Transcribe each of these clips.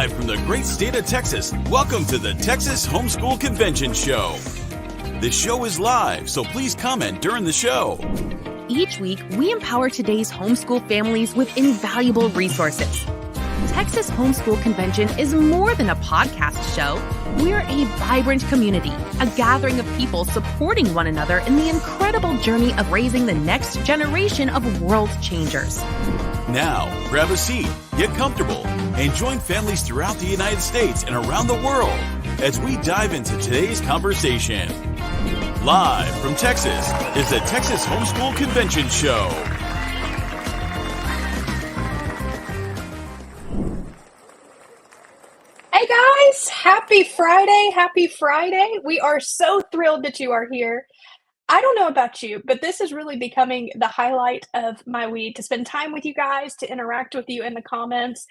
Live from the great state of Texas, welcome to the Texas HomeSchool Conventions Show. The show is live, so please comment during the show. Each week, we empower today's homeschool families with invaluable resources. Texas HomeSchool Convention is more than a podcast show. We're a vibrant community, a gathering of people supporting one another in the incredible journey of raising the next generation of world changers. Now, grab a seat, get comfortable, and join families throughout the United States and around the world as we dive into today's conversation. Live from Texas is the Texas HomeSchool Conventions Show. Hey guys, happy Friday, happy Friday. We are so thrilled that you are here. I don't know about you, but this is really becoming the highlight of my week, to spend time with you guys, to interact with you in the comments.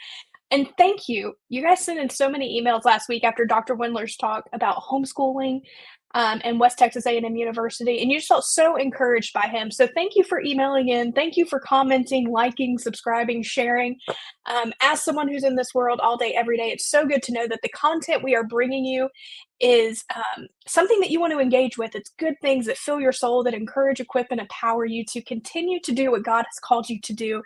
And thank you. You guys sent in so many emails last week after Dr. Wendler's talk about homeschooling and West Texas A&M University, and you just felt so encouraged by him. So thank you for emailing in. Thank you for commenting, liking, subscribing, sharing. As someone who's in this world all day, every day, it's so good to know that the content we are bringing you is something that you want to engage with. It's good things that fill your soul, that encourage, equip, and empower you to continue to do what God has called you to do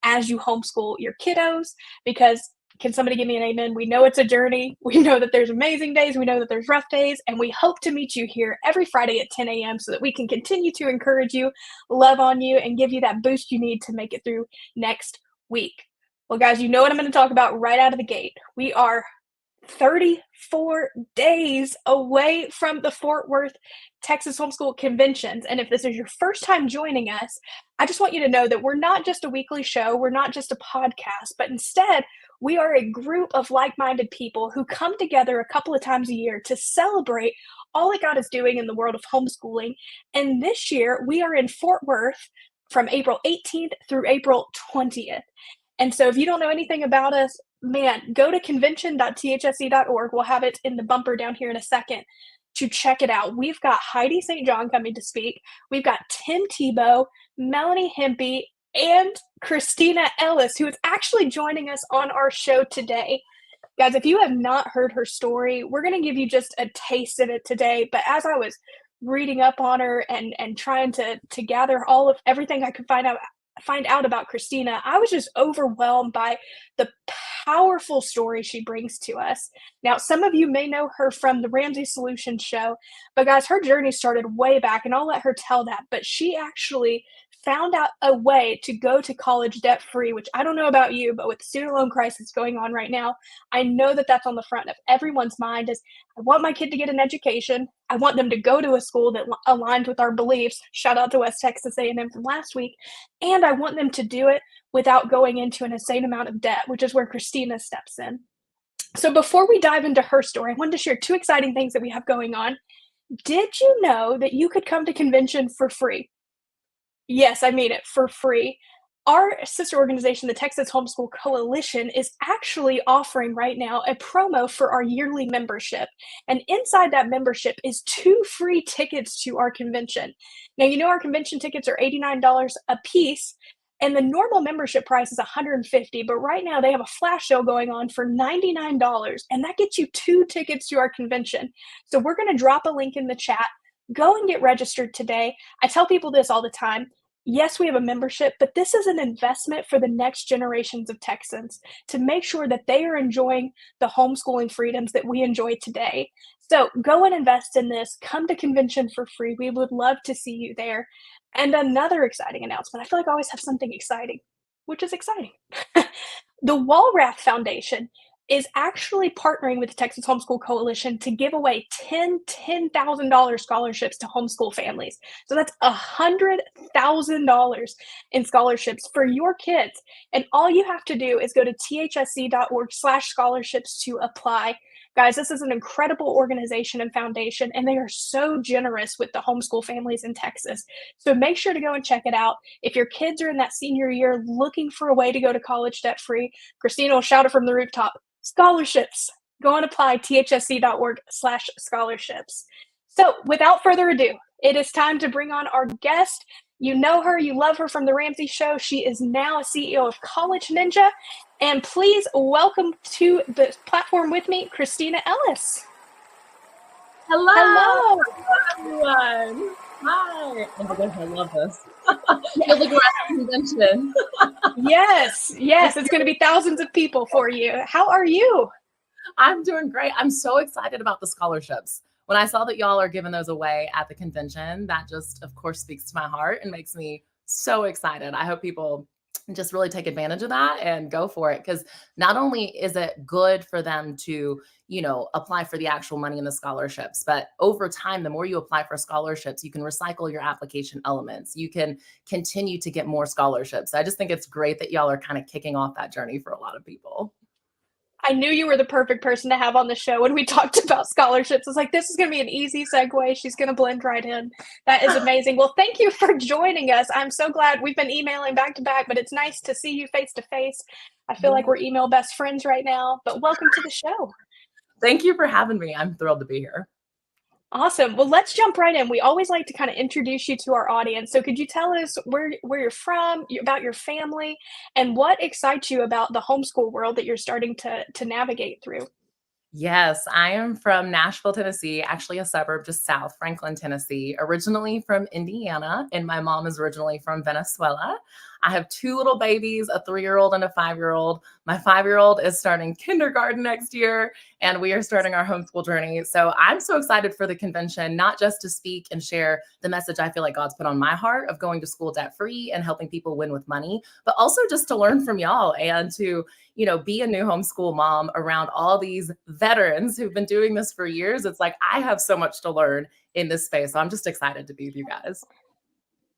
as you homeschool your kiddos. Because can somebody give me an amen? We know it's a journey. We know that there's amazing days. We know that there's rough days. And we hope to meet you here every Friday at 10 a.m. so that we can continue to encourage you, love on you, and give you that boost you need to make it through next week. Well, guys, you know what I'm going to talk about right out of the gate. We are 34 days away from the Fort Worth Texas Homeschool Conventions. And if this is your first time joining us, I just want you to know that we're not just a weekly show. We're not just a podcast, but instead we are a group of like-minded people who come together a couple of times a year to celebrate all that God is doing in the world of homeschooling. And this year we are in Fort Worth from April 18th through April 20th. And so if you don't know anything about us, man, go to convention.thse.org. We'll have it in the bumper down here in a second to check it out. We've got Heidi St. John coming to speak. We've got Tim Tebow, Melanie Hempy, and Kristina Ellis, who is actually joining us on our show today. Guys, if you have not heard her story, we're going to give you just a taste of it today. But as I was reading up on her and trying to gather all of everything I could find out about Kristina, I was just overwhelmed by the powerful story she brings to us. Now, some of you may know her from the Ramsey Show, but guys, her journey started way back, and I'll let her tell that. But she actually found out a way to go to college debt-free, which I don't know about you, but with the student loan crisis going on right now, I know that that's on the front of everyone's mind. Is I want my kid to get an education. I want them to go to a school that aligns with our beliefs. Shout out to West Texas A&M from last week. And I want them to do it without going into an insane amount of debt, which is where Kristina steps in. So before we dive into her story, I wanted to share two exciting things that we have going on. Did you know that you could come to convention for free? Yes, I mean it, for free. Our sister organization, the Texas HomeSchool Coalition, is actually offering right now a promo for our yearly membership. And inside that membership is 2 free tickets to our convention. Now, you know our convention tickets are $89 a piece, and the normal membership price is $150. But right now they have a flash sale going on for $99, and that gets you 2 tickets to our convention. So we're going to drop a link in the chat. Go and get registered today. I tell people this all the time. Yes, we have a membership, but this is an investment for the next generations of Texans to make sure that they are enjoying the homeschooling freedoms that we enjoy today. So go and invest in this. Come to convention for free. We would love to see you there. And another exciting announcement. I feel like I always have something exciting, which is exciting. The Walrath Foundation is actually partnering with the Texas Homeschool Coalition to give away $10,000 scholarships to homeschool families. So that's $100,000 in scholarships for your kids. And all you have to do is go to thsc.org/scholarships to apply. Guys, this is an incredible organization and foundation, and they are so generous with the homeschool families in Texas. So make sure to go and check it out. If your kids are in that senior year looking for a way to go to college debt-free, Kristina will shout it from the rooftop. Scholarships. Go and apply thsc.org/scholarships. So without further ado, It is time to bring on our guest. You know her, you love her from the Ramsey Show. She is now a CEO of College Ninja. And please welcome to the platform with me, Kristina Ellis. Hello, everyone. Hi. Oh my gosh, I love this. Feels like we're at a convention. Yes, it's going to be thousands of people for you. How are you? I'm doing great. I'm so excited about the scholarships. When I saw that y'all are giving those away at the convention, that just, of course, speaks to my heart and makes me so excited. I hope people just really take advantage of that and go for it, because not only is it good for them to, apply for the actual money in the scholarships, but over time, the more you apply for scholarships, you can recycle your application elements. You can continue to get more scholarships. I just think it's great that y'all are kind of kicking off that journey for a lot of people. I knew you were the perfect person to have on the show when we talked about scholarships. I was like, this is going to be an easy segue. She's going to blend right in. That is amazing. Well, thank you for joining us. I'm so glad. We've been emailing back to back, but it's nice to see you face to face. I feel like we're email best friends right now, but welcome to the show. Thank you for having me. I'm thrilled to be here. Awesome. Well, let's jump right in. We always like to kind of introduce you to our audience. So could you tell us where you're from, about your family, and what excites you about the homeschool world that you're starting to navigate through? Yes, I am from Nashville, Tennessee, actually a suburb just south, Franklin, Tennessee, originally from Indiana, and my mom is originally from Venezuela. I have two little babies, a 3-year-old and a 5-year-old. My 5-year-old is starting kindergarten next year, and we are starting our homeschool journey. So I'm so excited for the convention, not just to speak and share the message I feel like God's put on my heart of going to school debt-free and helping people win with money, but also just to learn from y'all and to, be a new homeschool mom around all these veterans who've been doing this for years. It's like, I have so much to learn in this space. So I'm just excited to be with you guys.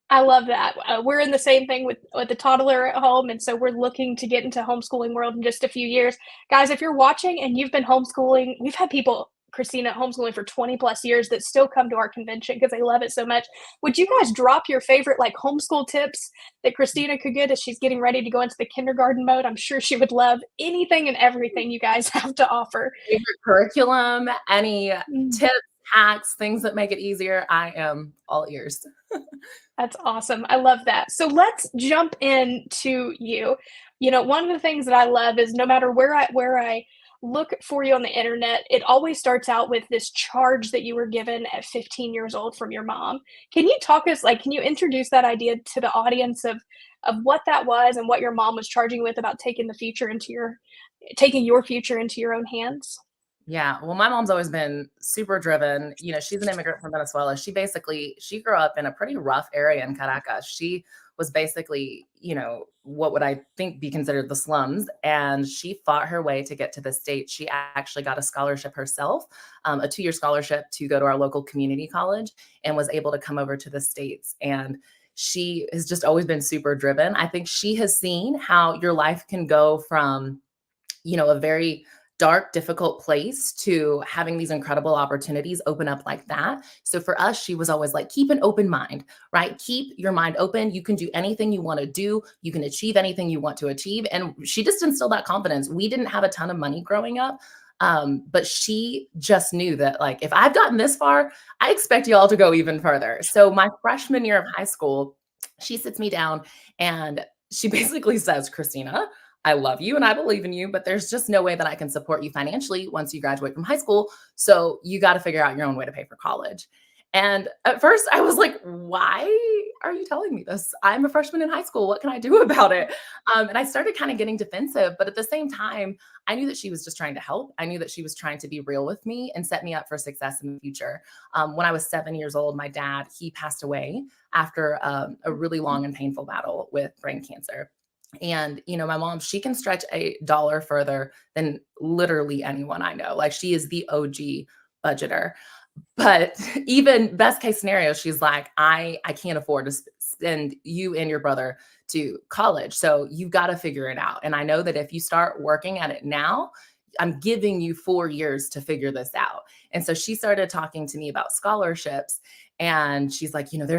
I love that. We're in the same thing with the toddler at home. And so we're looking to get into homeschooling world in just a few years. Guys, if you're watching and you've been homeschooling, we've had people, Kristina, homeschooling for 20 plus years that still come to our convention because they love it so much. Would you guys drop your favorite homeschool tips that Kristina could get as she's getting ready to go into the kindergarten mode? I'm sure she would love anything and everything you guys have to offer. Favorite curriculum, any tips, hacks, things that make it easier. I am all ears. That's awesome. I love that. So let's jump into you. One of the things that I love is no matter where I look for you on the internet, it always starts out with this charge that you were given at 15 years old from your mom. Can you can you introduce that idea to the audience of what that was and what your mom was charging with about taking your future into your own hands? Yeah. Well, my mom's always been super driven. She's an immigrant from Venezuela. She grew up in a pretty rough area in Caracas. She was basically, what would I think be considered the slums. And she fought her way to get to the States. She actually got a scholarship herself, a 2-year scholarship to go to our local community college, and was able to come over to the States. And she has just always been super driven. I think she has seen how your life can go from, a very dark, difficult place to having these incredible opportunities open up like that. So for us, she was always like, keep an open mind, right? Keep your mind open. You can do anything you want to do. You can achieve anything you want to achieve. And she just instilled that confidence. We didn't have a ton of money growing up. But she just knew that if I've gotten this far, I expect y'all to go even further. So my freshman year of high school, she sits me down and she basically says, Kristina, I love you and I believe in you, but there's just no way that I can support you financially once you graduate from high school. So you got to figure out your own way to pay for college. And at first I was like, why are you telling me this? I'm a freshman in high school. What can I do about it? And I started kind of getting defensive, but at the same time, I knew that she was just trying to help. I knew that she was trying to be real with me and set me up for success in the future. When I was 7 years old, my dad, he passed away after a really long and painful battle with brain cancer. And, my mom, she can stretch $1 further than literally anyone I know. She is the OG budgeter. But even best case scenario, she's like, I can't afford to send you and your brother to college. So you've got to figure it out. And I know that if you start working at it now, I'm giving you 4 years to figure this out. And so she started talking to me about scholarships. And she's like, there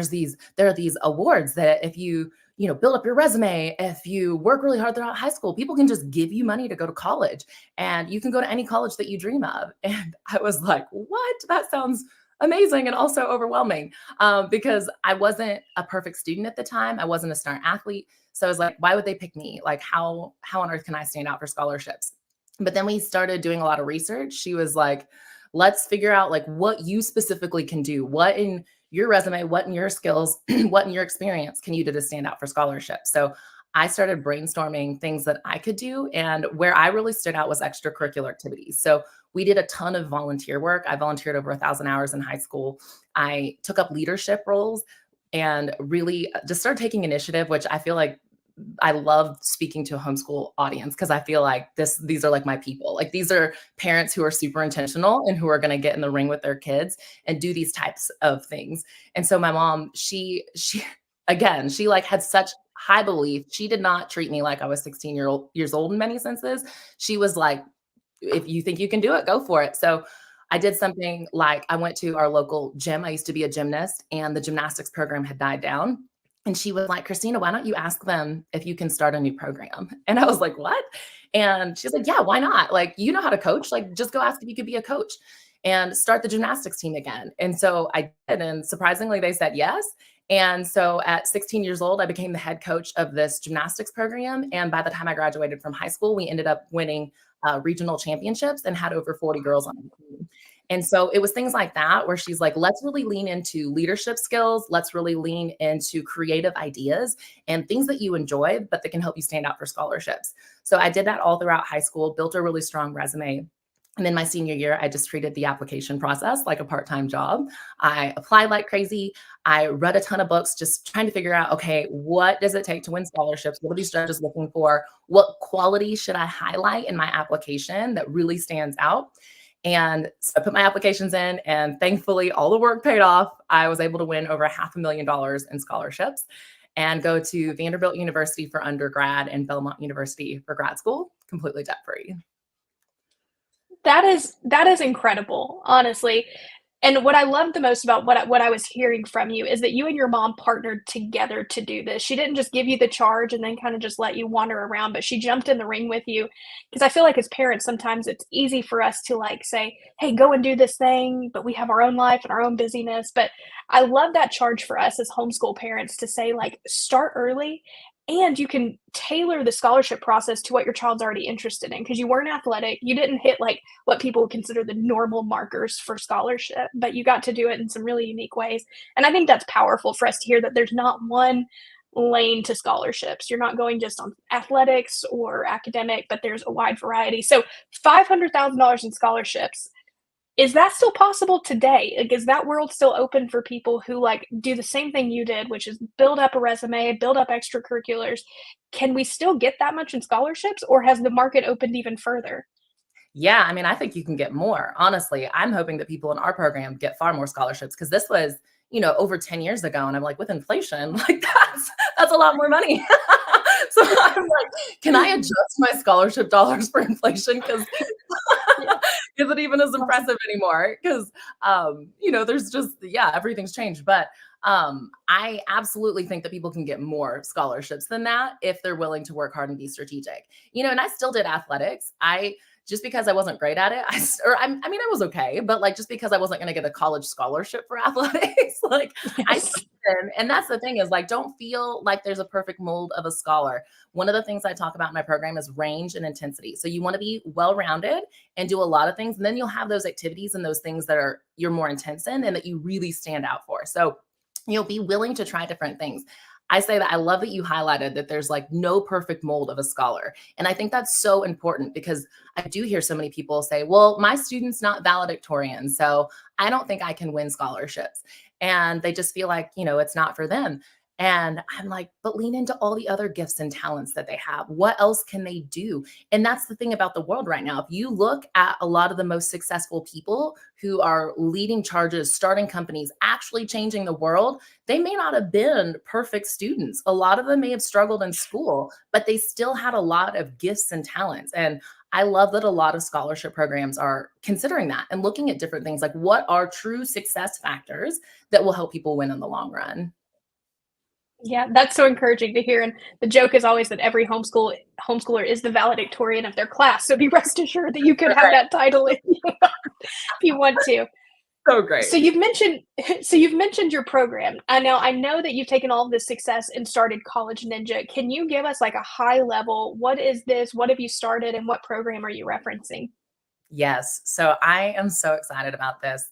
are these awards that if you build up your resume, if you work really hard throughout high school, people can just give you money to go to college and you can go to any college that you dream of. And I was like, what? That sounds amazing and also overwhelming, because I wasn't a perfect student at the time. I wasn't a star athlete. So I was like, why would they pick me? Like, how on earth can I stand out for scholarships? But then we started doing a lot of research. She was like, let's figure out like what you specifically can do, what in your resume, what in your skills, what in your experience can you do to stand out for scholarships. So I started brainstorming things that I could do. And where I really stood out was extracurricular activities. So we did a ton of volunteer work. I volunteered over 1,000 hours in high school. I took up leadership roles and really just started taking initiative, which I feel like I love speaking to a homeschool audience because I feel like these are like my people. Like these are parents who are super intentional and who are going to get in the ring with their kids and do these types of things. And so my mom, she again, she like had such high belief. She did not treat me like I was 16 years old in many senses. She was like, if you think you can do it, go for it. So I did something like I went to our local gym. I used to be a gymnast and the gymnastics program had died down. And she was like, Kristina, why don't you ask them if you can start a new program? And I was like, what? And she's like, yeah, why not? Like, you know how to coach, like just go ask if you could be a coach and start the gymnastics team again. And so I did. And surprisingly, they said yes. And so at 16 years old, I became the head coach of this gymnastics program. And by the time I graduated from high school, we ended up winning regional championships and had over 40 girls on the team. And so it was things like that where she's like, let's really lean into leadership skills. Let's really lean into creative ideas and things that you enjoy, but that can help you stand out for scholarships. So I did that all throughout high school, built a really strong resume. And then my senior year, I just treated the application process like a part-time job. I applied like crazy. I read a ton of books, just trying to figure out, okay, what does it take to win scholarships? What are these judges looking for? What quality should I highlight in my application that really stands out? And so I put my applications in and thankfully all the work paid off. I was able to win over $500,000 in scholarships and go to Vanderbilt University for undergrad and Belmont University for grad school, completely debt-free. That is incredible, honestly. And what I love the most about what I was hearing from you is that you and your mom partnered together to do this. She didn't just give you the charge and then kind of just let you wander around, but she jumped in the ring with you. Because I feel like as parents, sometimes it's easy for us to like say, hey, go and do this thing, but we have our own life and our own busyness. But I love that charge for us as homeschool parents to say, like, start early. And you can tailor the scholarship process to what your child's already interested in because you weren't athletic. You didn't hit like what people would consider the normal markers for scholarship, but you got to do it in some really unique ways. And I think that's powerful for us to hear that there's not one lane to scholarships. You're not going just on athletics or academic, but there's a wide variety. So $500,000 in scholarships. Is that still possible today? Like, is that world still open for people who like do the same thing you did, which is build up a resume, build up extracurriculars? Can we still get that much in scholarships or has the market opened even further? Yeah, I mean, I think you can get more. Honestly, I'm hoping that people in our program get far more scholarships because this was, over 10 years ago. And I'm like, with inflation, like that's a lot more money. So I'm like, can I adjust my scholarship dollars for inflation? Because is it even as impressive anymore? Because, there's just, everything's changed. But I absolutely think that people can get more scholarships than that if they're willing to work hard and be strategic. And I still did athletics. Just because I wasn't great at it, I was okay, but like, just because I wasn't going to get a college scholarship for athletics, like I did. And that's the thing is like, don't feel like there's a perfect mold of a scholar. One of the things I talk about in my program is range and intensity. So you want to be well-rounded and do a lot of things. And then you'll have those activities and those things that you're more intense in and that you really stand out for. So you'll be willing to try different things. I say that I love that you highlighted that there's like no perfect mold of a scholar. And I think that's so important because I do hear so many people say, well, my student's not valedictorian, so I don't think I can win scholarships. And they just feel like, it's not for them. And I'm like, but lean into all the other gifts and talents that they have. What else can they do? And that's the thing about the world right now. If you look at a lot of the most successful people who are leading charges, starting companies, actually changing the world, they may not have been perfect students. A lot of them may have struggled in school, but they still had a lot of gifts and talents. And I love that a lot of scholarship programs are considering that and looking at different things like what are true success factors that will help people win in the long run. Yeah, that's so encouraging to hear. And the joke is always that every homeschooler is the valedictorian of their class. So be rest assured that you could have that title if you want to. So great. So you've mentioned your program. I know that you've taken all of this success and started College Ninja. Can you give us like a high level, what is this? What have you started and what program are you referencing? Yes. So I am so excited about this.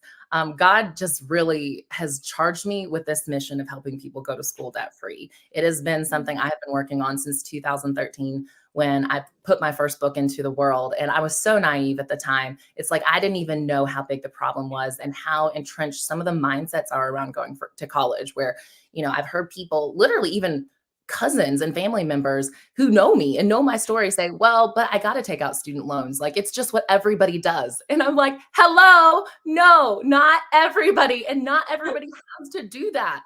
God just really has charged me with this mission of helping people go to school debt free. It has been something I have been working on since 2013 when I put my first book into the world. And I was so naive at the time. It's like I didn't even know how big the problem was and how entrenched some of the mindsets are around going to college, where, I've heard people literally even cousins and family members who know me and know my story say, well, but I got to take out student loans. Like, it's just what everybody does. And I'm like, hello, no, not everybody. And not everybody has to do that.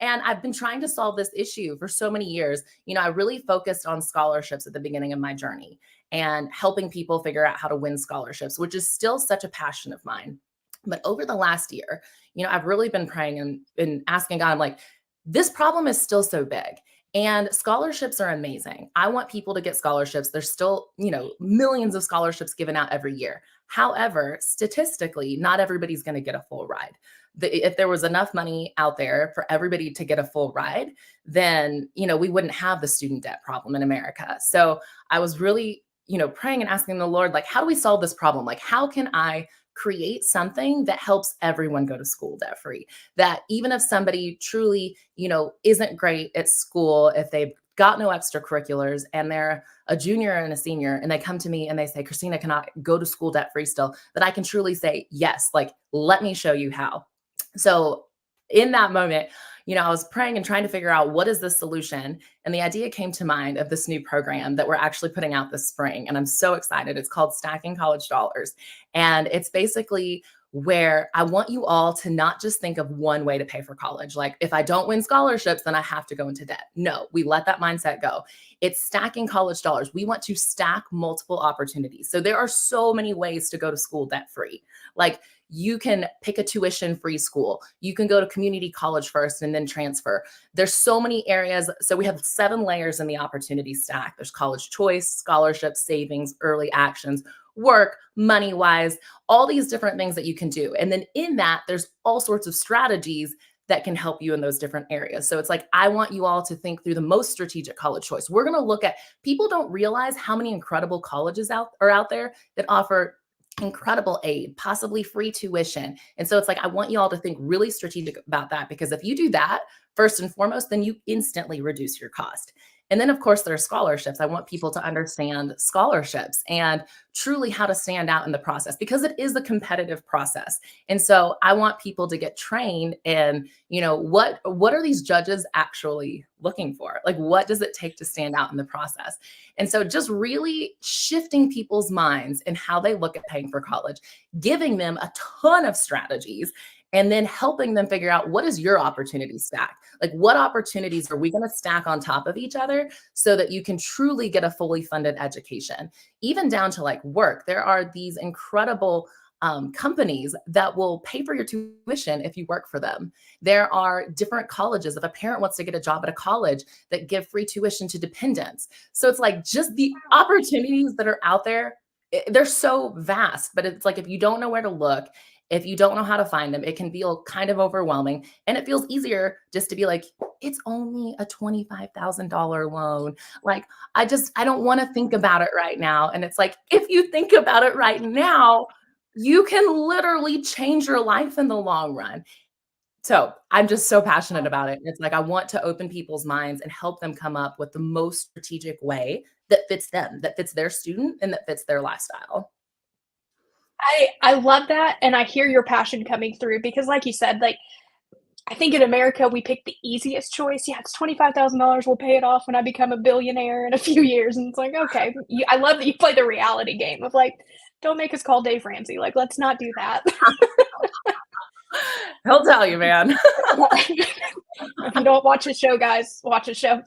And I've been trying to solve this issue for so many years. I really focused on scholarships at the beginning of my journey and helping people figure out how to win scholarships, which is still such a passion of mine. But over the last year, I've really been praying and asking God, I'm like, this problem is still so big. And scholarships are amazing. I want people to get scholarships. There's still, millions of scholarships given out every year. However, statistically, not everybody's going to get a full ride. If there was enough money out there for everybody to get a full ride, then, we wouldn't have the student debt problem in America. So I was really, praying and asking the Lord, like, how do we solve this problem? Like, how can I create something that helps everyone go to school debt free? That even if somebody truly, isn't great at school, if they've got no extracurriculars and they're a junior and a senior and they come to me and they say, Kristina, can I go to school debt free still? That I can truly say, yes, like, let me show you how. So in that moment, I was praying and trying to figure out what is the solution. And the idea came to mind of this new program that we're actually putting out this spring. And I'm so excited. It's called Stacking College Dollars. And it's basically where I want you all to not just think of one way to pay for college. Like, if I don't win scholarships, then I have to go into debt. No, we let that mindset go. It's stacking college dollars. We want to stack multiple opportunities. So there are so many ways to go to school debt free. Like, you can pick a tuition-free school. You can go to community college first and then transfer. There's so many areas. So we have 7 layers in the opportunity stack. There's college choice, scholarships, savings, early actions, work, money-wise, all these different things that you can do. And then in that, there's all sorts of strategies that can help you in those different areas. So it's like, I want you all to think through the most strategic college choice. We're going to look at, people don't realize how many incredible colleges are out there that offer incredible aid, possibly free tuition. And so it's like, I want you all to think really strategic about that, because if you do that first and foremost, then you instantly reduce your cost. And then, of course, there are scholarships. I want people to understand scholarships and truly how to stand out in the process, because it is a competitive process. And so I want people to get trained in, what are these judges actually looking for? Like, what does it take to stand out in the process? And so just really shifting people's minds and how they look at paying for college, giving them a ton of strategies, and then helping them figure out, what is your opportunity stack? Like, what opportunities are we going to stack on top of each other so that you can truly get a fully funded education? Even down to like work, there are these incredible companies that will pay for your tuition if you work for them. There are different colleges. If a parent wants to get a job at a college, that give free tuition to dependents. So it's like, just the opportunities that are out there, they're so vast. But it's like, if you don't know where to look, if you don't know how to find them, it can feel kind of overwhelming. And it feels easier just to be like, it's only a $25,000 loan. Like, I don't want to think about it right now. And it's like, if you think about it right now, you can literally change your life in the long run. So I'm just so passionate about it. It's like, I want to open people's minds and help them come up with the most strategic way that fits them, that fits their student, and that fits their lifestyle. I love that, and I hear your passion coming through, because like you said, like, I think in America, we pick the easiest choice. Yeah, it's $25,000. We'll pay it off when I become a billionaire in a few years. And it's like, okay, I love that you play the reality game of like, don't make us call Dave Ramsey. Like, let's not do that. He'll tell you, man. If you don't watch his show, guys, watch his show.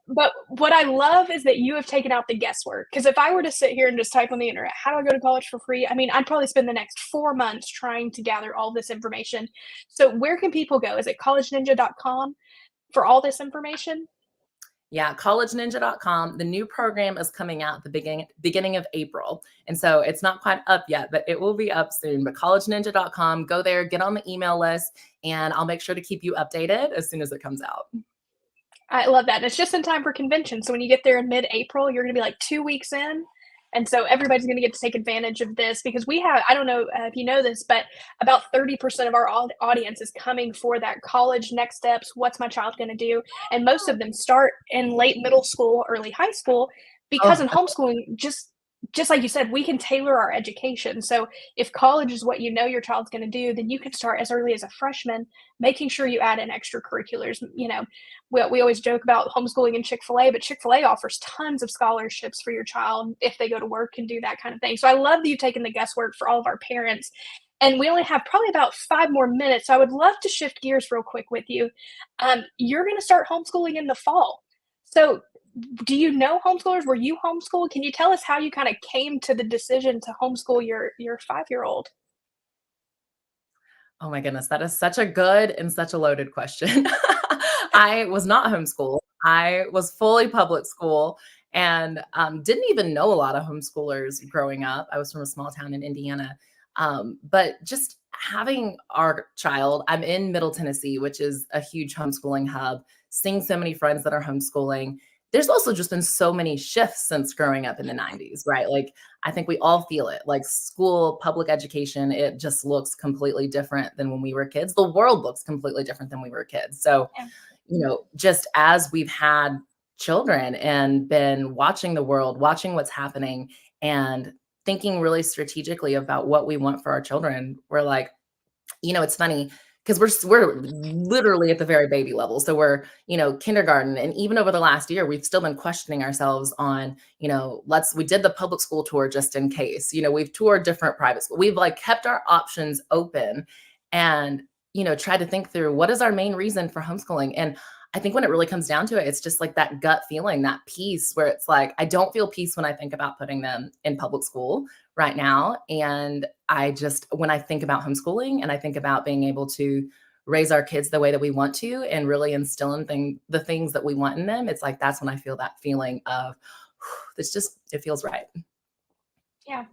But what I love is that you have taken out the guesswork. Because if I were to sit here and just type on the internet, how do I go to college for free? I mean, I'd probably spend the next 4 months trying to gather all this information. So where can people go? Is it collegeninja.com for all this information? Yeah, collegeninja.com. The new program is coming out at the beginning of April. And so it's not quite up yet, but it will be up soon. But collegeninja.com, go there, get on the email list, and I'll make sure to keep you updated as soon as it comes out. I love that. And it's just in time for convention. So when you get there in mid-April, you're going to be like 2 weeks in. And so everybody's going to get to take advantage of this because we have, I don't know if you know this, but about 30% of our audience is coming for that college next steps. What's my child going to do? And most of them start in late middle school, early high school, because in homeschooling, just like you said, we can tailor our education. So if college is what you know your child's going to do, then you can start as early as a freshman, making sure you add in extracurriculars. You know, we always joke about homeschooling and Chick-fil-A, but Chick-fil-A offers tons of scholarships for your child if they go to work and do that kind of thing. So I love that you've taken the guesswork for all of our parents. And we only have probably about 5 more minutes. So I would love to shift gears real quick with you. You're going to start homeschooling in the fall. So do you know homeschoolers? Were you homeschooled? Can you tell us how you kind of came to the decision to homeschool your 5-year-old? Oh my goodness, that is such a good and such a loaded question. I was not homeschooled. I was fully public school and didn't even know a lot of homeschoolers growing up. I was from a small town in Indiana. But just having our child, I'm in Middle Tennessee, which is a huge homeschooling hub, seeing so many friends that are homeschooling. There's also just been so many shifts since growing up in the 90s, right? Like, I think we all feel it. Like school, public education, it just looks completely different than when we were kids. The world looks completely different than we were kids. So, just as we've had children and been watching the world, watching what's happening and thinking really strategically about what we want for our children, we're like, it's funny because we're literally at the very baby level. So we're, kindergarten. And even over the last year, we've still been questioning ourselves on, we did the public school tour just in case, we've toured different private schools. We've like kept our options open and, tried to think through what is our main reason for homeschooling. And I think when it really comes down to it, it's just like that gut feeling, that peace where it's like, I don't feel peace when I think about putting them in public school right now. And when I think about homeschooling and I think about being able to raise our kids the way that we want to and really instill in the things that we want in them, it's like, that's when I feel that feeling of, it feels right. Yeah.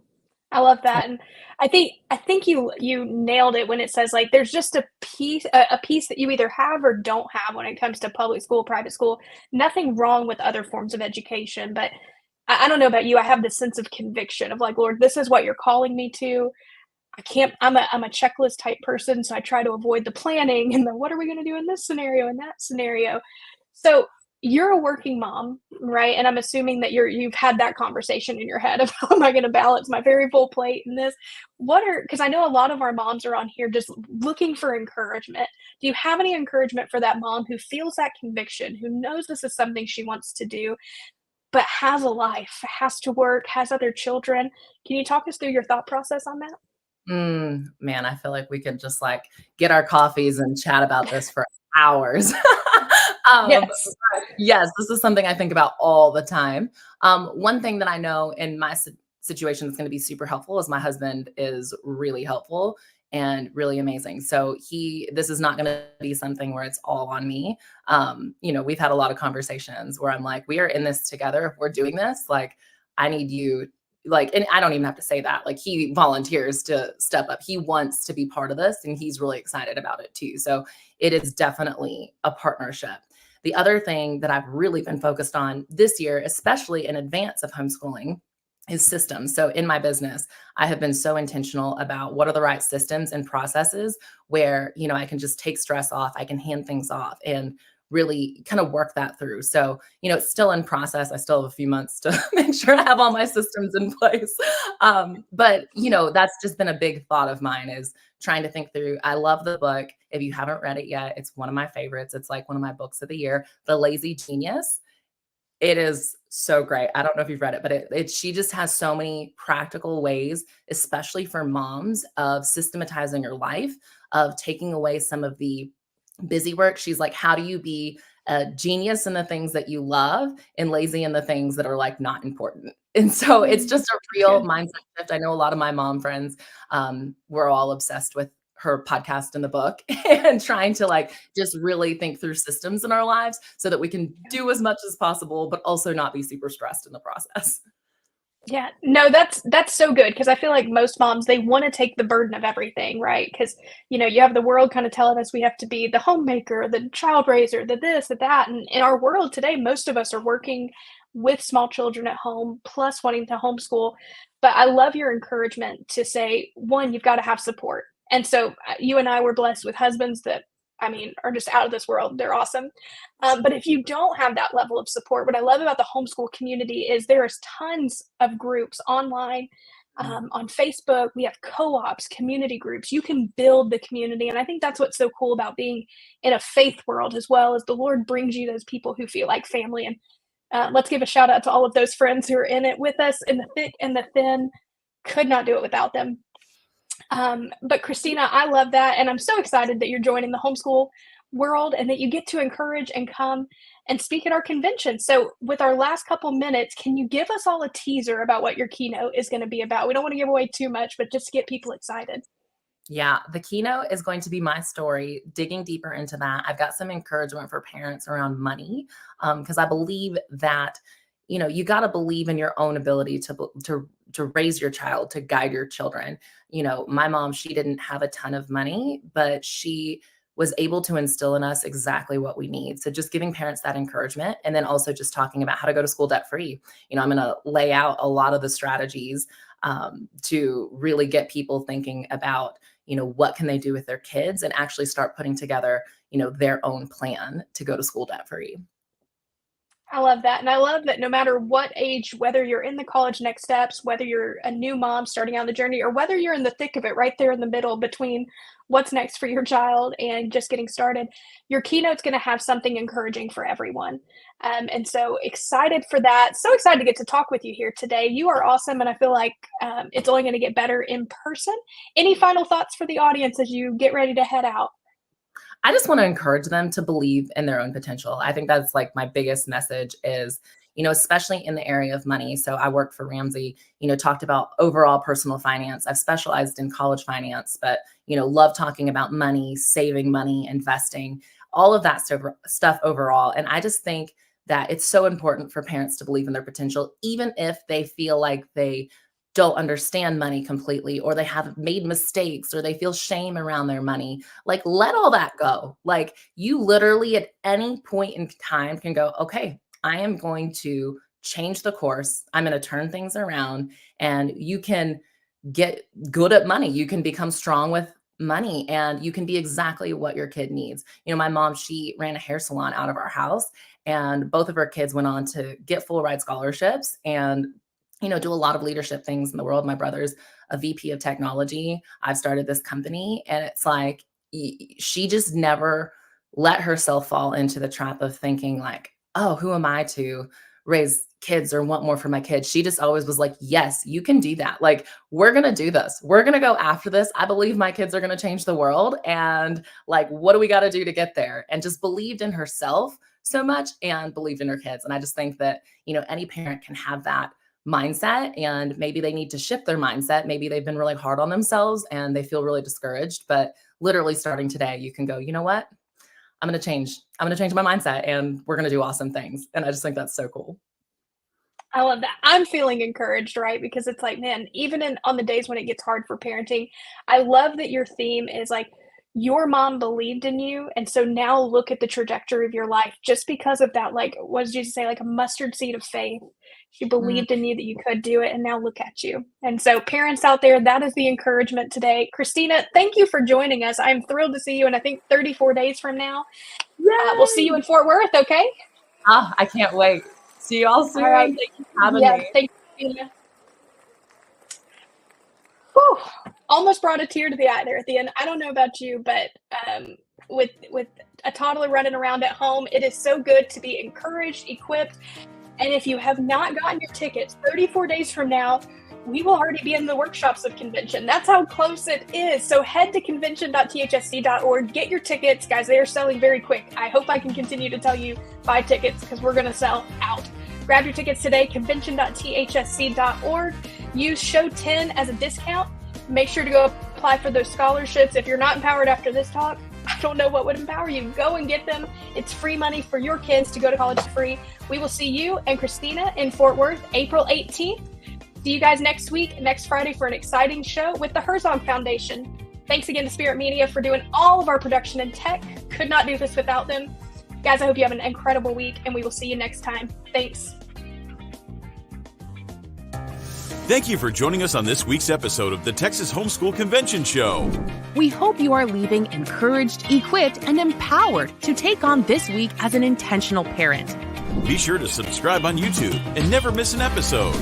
I love that. And I think you nailed it when it says like there's just a piece that you either have or don't have when it comes to public school, private school. Nothing wrong with other forms of education, but I don't know about you. I have this sense of conviction of like, Lord, this is what you're calling me to. I'm a checklist type person, so I try to avoid the planning and the what are we going to do in this scenario and that scenario. So you're a working mom, right? And I'm assuming that you've had that conversation in your head of how am I going to balance my very full plate in this? Because I know a lot of our moms are on here just looking for encouragement. Do you have any encouragement for that mom who feels that conviction, who knows this is something she wants to do, but has a life, has to work, has other children? Can you talk us through your thought process on that? Man, I feel like we could just like get our coffees and chat about this for hours. Yes. Yes, this is something I think about all the time. One thing that I know in my situation that's going to be super helpful is my husband is really helpful and really amazing. So this is not going to be something where it's all on me. We've had a lot of conversations where I'm like, we are in this together. If we're doing this, like, I need you. Like, and I don't even have to say that, like he volunteers to step up. He wants to be part of this and he's really excited about it too. So it is definitely a partnership. The other thing that I've really been focused on this year, especially in advance of homeschooling, is systems. So in my business, I have been so intentional about what are the right systems and processes where, I can just take stress off, I can hand things off and really kind of work that through. So, it's still in process. I still have a few months to make sure I have all my systems in place. But, that's just been a big thought of mine is trying to think through. I love the book. If you haven't read it yet, it's one of my favorites. It's like one of my books of the year, The Lazy Genius. It is so great. I don't know if you've read it, but she just has so many practical ways, especially for moms, of systematizing your life, of taking away some of the busy work. She's like, how do you be a genius in the things that you love and lazy in the things that are like not important? And so it's just a real mindset shift. I know a lot of my mom friends were all obsessed with her podcast in the book and trying to like just really think through systems in our lives so that we can do as much as possible, but also not be super stressed in the process. Yeah, no, that's so good, because I feel like most moms, they want to take the burden of everything, right? Because, you have the world kind of telling us we have to be the homemaker, the child raiser, the this, the that. And in our world today, most of us are working with small children at home, plus wanting to homeschool. But I love your encouragement to say, one, you've got to have support. And so you and I were blessed with husbands that, are just out of this world. They're awesome. But if you don't have that level of support, what I love about the homeschool community is there is tons of groups online, on Facebook. We have co-ops, community groups. You can build the community. And I think that's what's so cool about being in a faith world as well, as the Lord brings you those people who feel like family. And let's give a shout out to all of those friends who are in it with us in the thick and the thin. Could not do it without them. But Kristina, I love that. And I'm so excited that you're joining the homeschool world and that you get to encourage and come and speak at our convention. So with our last couple minutes, can you give us all a teaser about what your keynote is going to be about? We don't want to give away too much, but just to get people excited. Yeah, the keynote is going to be my story, digging deeper into that. I've got some encouragement for parents around money, because I believe that you got to believe in your own ability to raise your child, to guide your children. My mom, she didn't have a ton of money, but she was able to instill in us exactly what we need. So just giving parents that encouragement, and then also just talking about how to go to school debt free. I'm going to lay out a lot of the strategies to really get people thinking about, what can they do with their kids and actually start putting together, their own plan to go to school debt free. I love that. And I love that no matter what age, whether you're in the college next steps, whether you're a new mom starting out the journey, or whether you're in the thick of it, right there in the middle between what's next for your child and just getting started, your keynote's going to have something encouraging for everyone. And so excited for that. So excited to get to talk with you here today. You are awesome. And I feel like it's only going to get better in person. Any final thoughts for the audience as you get ready to head out? I just want to encourage them to believe in their own potential. I think that's like my biggest message is, especially in the area of money. So I worked for Ramsey, talked about overall personal finance. I've specialized in college finance, but, love talking about money, saving money, investing, all of that stuff overall. And I just think that it's so important for parents to believe in their potential, even if they feel like they don't understand money completely, or they have made mistakes, or they feel shame around their money. Like, let all that go. Like, you literally at any point in time can go, okay, I am going to change the course. I'm going to turn things around, and you can get good at money. You can become strong with money, and you can be exactly what your kid needs. My mom, she ran a hair salon out of our house, and both of her kids went on to get full ride scholarships and do a lot of leadership things in the world. My brother's a VP of technology. I've started this company, and it's like, she just never let herself fall into the trap of thinking like, oh, who am I to raise kids or want more for my kids? She just always was like, yes, you can do that. Like, we're going to do this. We're going to go after this. I believe my kids are going to change the world. And like, what do we got to do to get there? And just believed in herself so much and believed in her kids. And I just think that, any parent can have that mindset, and maybe they need to shift their mindset. Maybe they've been really hard on themselves and they feel really discouraged, but literally starting today, you can go, you know what? I'm going to change my mindset, and we're going to do awesome things. And I just think that's so cool. I love that. I'm feeling encouraged, right? Because it's like, man, even on the days when it gets hard for parenting, I love that your theme is like, your mom believed in you. And so now look at the trajectory of your life just because of that. Like, what did Jesus say? Like a mustard seed of faith. She believed in you that you could do it. And now look at you. And so parents out there, that is the encouragement today. Kristina, thank you for joining us. I'm thrilled to see you in, I think, 34 days from now. We'll see you in Fort Worth. Okay. I can't wait. See you all soon. All right. Thank you for having me. Thank you, Kristina. Whew. Almost brought a tear to the eye there at the end. I don't know about you, but with a toddler running around at home, it is so good to be encouraged, equipped. And if you have not gotten your tickets, 34 days from now, we will already be in the workshops of convention. That's how close it is. So head to convention.thsc.org, get your tickets. Guys, they are selling very quick. I hope I can continue to tell you buy tickets because we're going to sell out. Grab your tickets today, convention.thsc.org. Use show 10 as a discount. Make sure to go apply for those scholarships. If you're not empowered after this talk, I don't know what would empower you. Go and get them. It's free money for your kids to go to college for free. We will see you and Kristina in Fort Worth, April 18th. See you guys next week, next Friday, for an exciting show with the Herzog Foundation. Thanks again to Spirit Media for doing all of our production and tech. Could not do this without them. Guys, I hope you have an incredible week, and we will see you next time. Thanks. Thank you for joining us on this week's episode of the Texas HomeSchool Convention Show. We hope you are leaving encouraged, equipped, and empowered to take on this week as an intentional parent. Be sure to subscribe on YouTube and never miss an episode.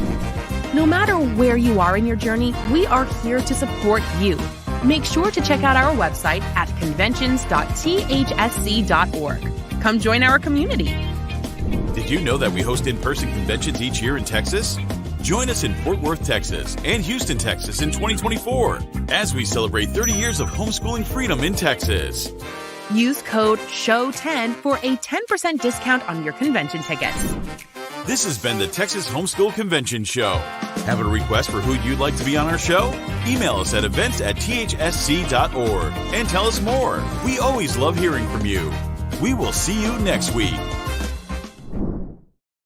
No matter where you are in your journey, we are here to support you. Make sure to check out our website at conventions.thsc.org. Come join our community. Did you know that we host in-person conventions each year in Texas? Join us in Fort Worth, Texas and Houston, Texas in 2024 as we celebrate 30 years of homeschooling freedom in Texas. Use code SHOW10 for a 10% discount on your convention tickets. This has been the Texas HomeSchool Convention Show. Have a request for who you'd like to be on our show? Email us at events@thsc.org and tell us more. We always love hearing from you. We will see you next week.